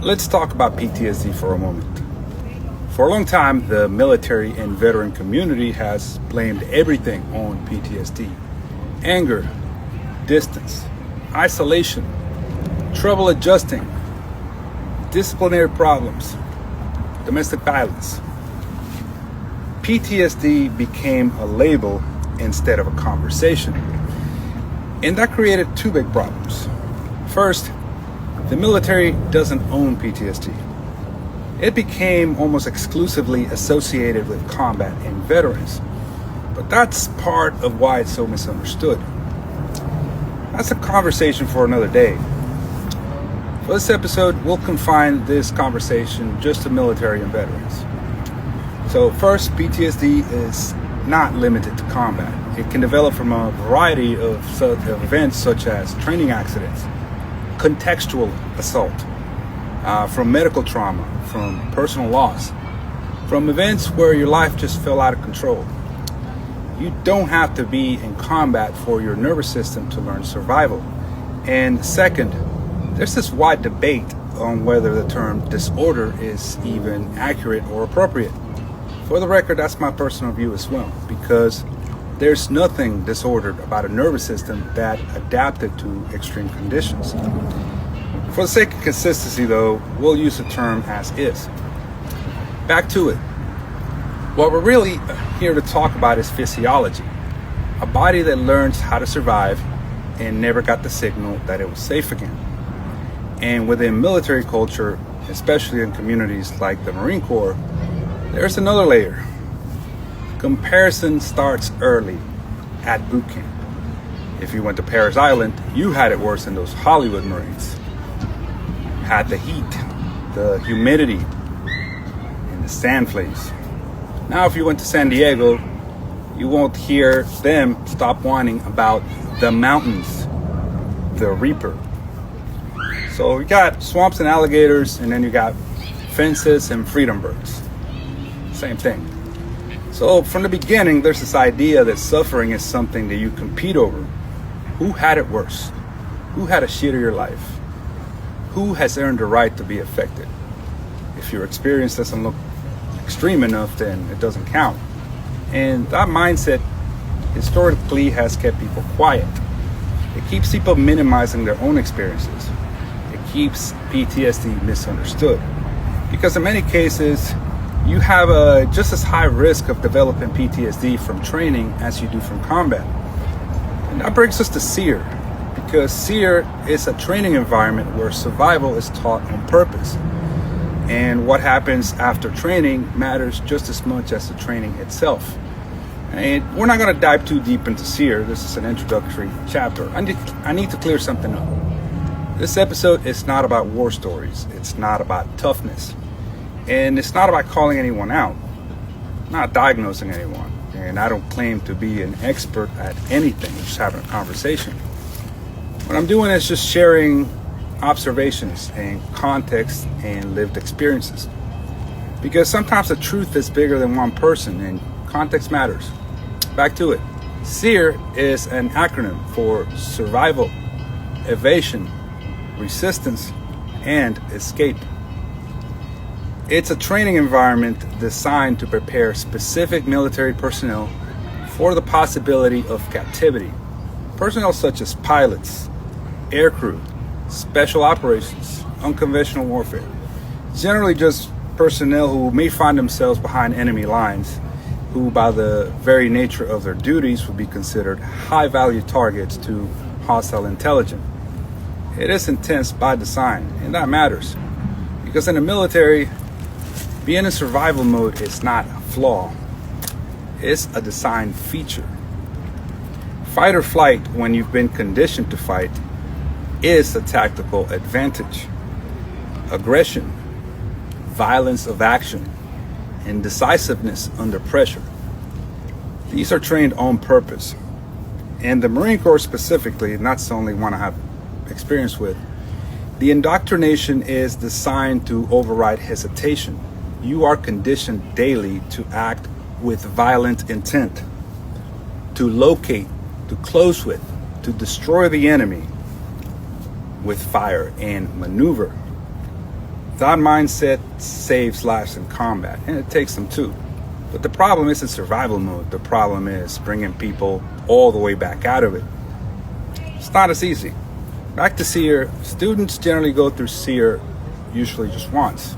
Let's talk about PTSD for a moment. For a long time, the military and veteran community has blamed everything on PTSD. Anger, distance, isolation, trouble adjusting, disciplinary problems, domestic violence. PTSD became a label instead of a conversation. And that created two big problems. First, the military doesn't own PTSD. It became almost exclusively associated with combat and veterans. But that's part of why it's so misunderstood. That's a conversation for another day. For this episode, we'll confine this conversation just to military and veterans. So first, PTSD is not limited to combat. It can develop from a variety of events such as training accidents, contextual assault, from medical trauma, from personal loss, from events where your life just fell out of control. You don't have to be in combat for your nervous system to learn survival. And second, there's this wide debate on whether the term disorder is even accurate or appropriate. For the record, that's my personal view as well, because there's nothing disordered about a nervous system that adapted to extreme conditions. For the sake of consistency, though, we'll use the term as is. Back to it. What we're really here to talk about is physiology, a body that learns how to survive and never got the signal that it was safe again. And within military culture, especially in communities like the Marine Corps, there's another layer. Comparison starts early at boot camp. If you went to Parris Island, you had it worse than those Hollywood Marines. You had the heat, the humidity, and the sand flames. Now, if you went to San Diego, you won't hear them stop whining about the mountains, the Reaper. So you got swamps and alligators, and then you got fences and freedom birds. Same thing. So from the beginning, there's this idea that suffering is something that you compete over. Who had it worse? Who had a shittier life? Who has earned the right to be affected? If your experience doesn't look extreme enough, then it doesn't count. And that mindset historically has kept people quiet. It keeps people minimizing their own experiences. It keeps PTSD misunderstood. Because in many cases, you have a just as high risk of developing PTSD from training as you do from combat. And that brings us to SERE, because SERE is a training environment where survival is taught on purpose. And what happens after training matters just as much as the training itself. And we're not going to dive too deep into SERE. This is an introductory chapter. I need to clear something up. This episode is not about war stories. It's not about toughness. And it's not about calling anyone out, not diagnosing anyone. And I don't claim to be an expert at anything, just having a conversation. What I'm doing is just sharing observations and context and lived experiences. Because sometimes the truth is bigger than one person and context matters. Back to it. SERE is an acronym for survival, evasion, resistance, and escape. It's a training environment designed to prepare specific military personnel for the possibility of captivity. Personnel such as pilots, aircrew, special operations, unconventional warfare. Generally just personnel who may find themselves behind enemy lines, who by the very nature of their duties would be considered high-value targets to hostile intelligence. It is intense by design, and that matters. Because in the military, being in survival mode is not a flaw. It's a design feature. Fight or flight, when you've been conditioned to fight, is a tactical advantage. Aggression, violence of action, and decisiveness under pressure. These are trained on purpose. And the Marine Corps specifically, and that's the only one I have experience with, the indoctrination is designed to override hesitation. You are conditioned daily to act with violent intent, to locate, to close with, to destroy the enemy with fire and maneuver. That mindset saves lives in combat, and it takes them too. But the problem isn't survival mode. The problem is bringing people all the way back out of it. It's not as easy. Back to SERE, students generally go through SERE usually just once.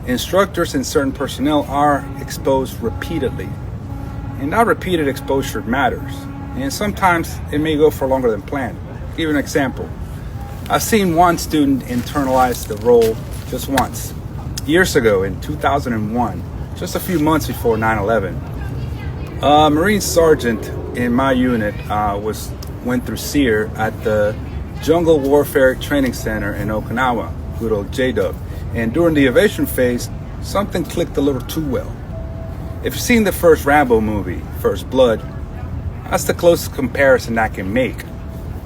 Instructors and certain personnel are exposed repeatedly. And that repeated exposure matters. And sometimes it may go for longer than planned. I'll give you an example. I've seen one student internalize the role just once. Years ago in 2001, just a few months before 9/11, a Marine sergeant in my unit went through SERE at the Jungle Warfare Training Center in Okinawa, good old JDub. And during the evasion phase, something clicked a little too well. If you've seen the first Rambo movie, First Blood, that's the closest comparison I can make.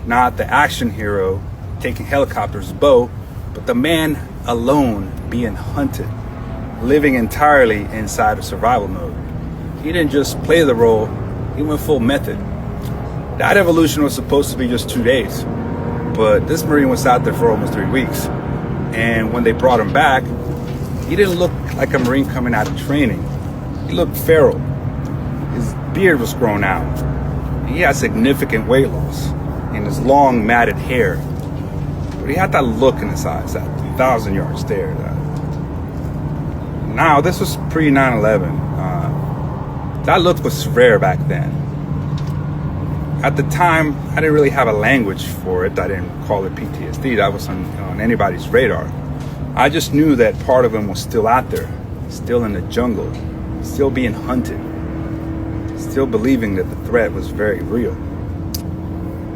Not the action hero taking helicopters bow, but the man alone being hunted, living entirely inside of survival mode. He didn't just play the role, he went full method. That evolution was supposed to be just 2 days, but this Marine was out there for almost 3 weeks. And when they brought him back, he didn't look like a Marine coming out of training. He looked feral. His beard was grown out. He had significant weight loss and his long matted hair. But he had that look in his eyes, that 1,000-yard stare. Now, this was pre 9/11. That look was rare back then. At the time, I didn't really have a language for it. I didn't call it PTSD. That was on anybody's radar. I just knew that part of him was still out there, still in the jungle, still being hunted, still believing that the threat was very real.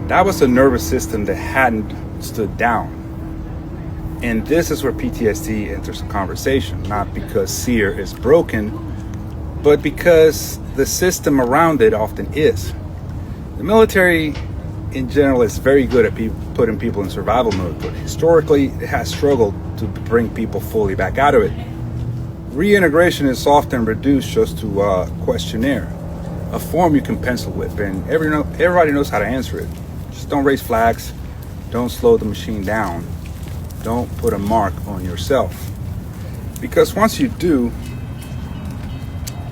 That was a nervous system that hadn't stood down. And this is where PTSD enters the conversation, not because SERE is broken, but because the system around it often is. The military in general is very good at putting people in survival mode, but historically it has struggled to bring people fully back out of it. Reintegration is often reduced just to a questionnaire, a form you can pencil with, and everybody knows how to answer it. Just don't raise flags, don't slow the machine down, don't put a mark on yourself. Because once you do,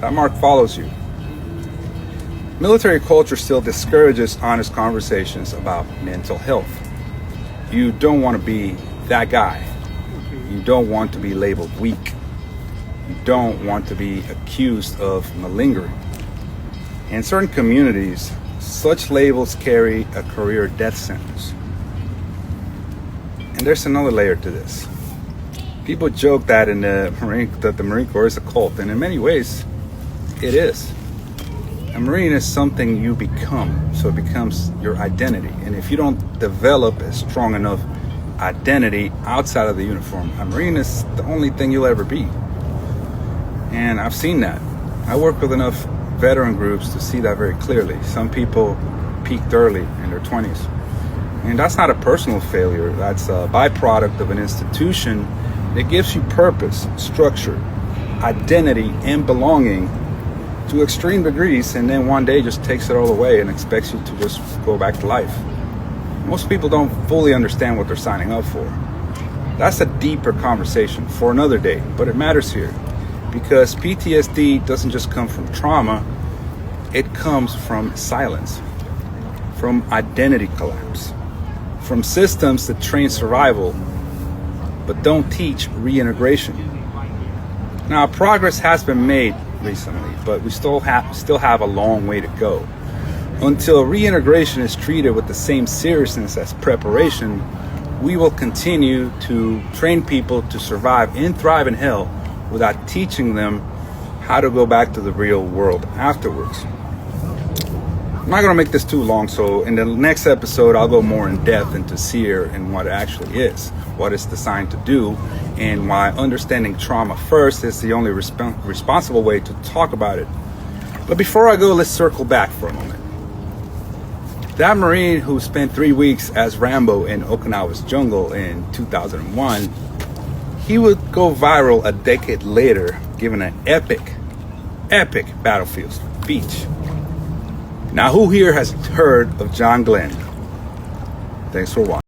that mark follows you. Military culture still discourages honest conversations about mental health. You don't want to be that guy. You don't want to be labeled weak. You don't want to be accused of malingering. In certain communities, such labels carry a career death sentence. And there's another layer to this. People joke that the Marine Corps is a cult, and in many ways, it is. A Marine is something you become, so it becomes your identity. And if you don't develop a strong enough identity outside of the uniform, a Marine is the only thing you'll ever be. And I've seen that. I work with enough veteran groups to see that very clearly. Some people peaked early in their 20s. And that's not a personal failure. That's a byproduct of an institution that gives you purpose, structure, identity, and belonging to extreme degrees, and then one day just takes it all away and expects you to just go back to life. Most people don't fully understand what they're signing up for. That's a deeper conversation for another day, but it matters here because PTSD doesn't just come from trauma, it comes from silence, from identity collapse, from systems that train survival but don't teach reintegration. Now, progress has been made recently, but we still have a long way to go. Until reintegration is treated with the same seriousness as preparation, we will continue to train people to survive and thrive in hell without teaching them how to go back to the real world afterwards. I'm not going to make this too long, so in the next episode I'll go more in depth into SERE and what it actually is, what it's designed to do, and why understanding trauma first is the only responsible way to talk about it. But before I go, let's circle back for a moment. That Marine who spent 3 weeks as Rambo in Okinawa's jungle in 2001, he would go viral a decade later, giving an epic battlefield speech. Now, who here has heard of John Glenn? Thanks for watching.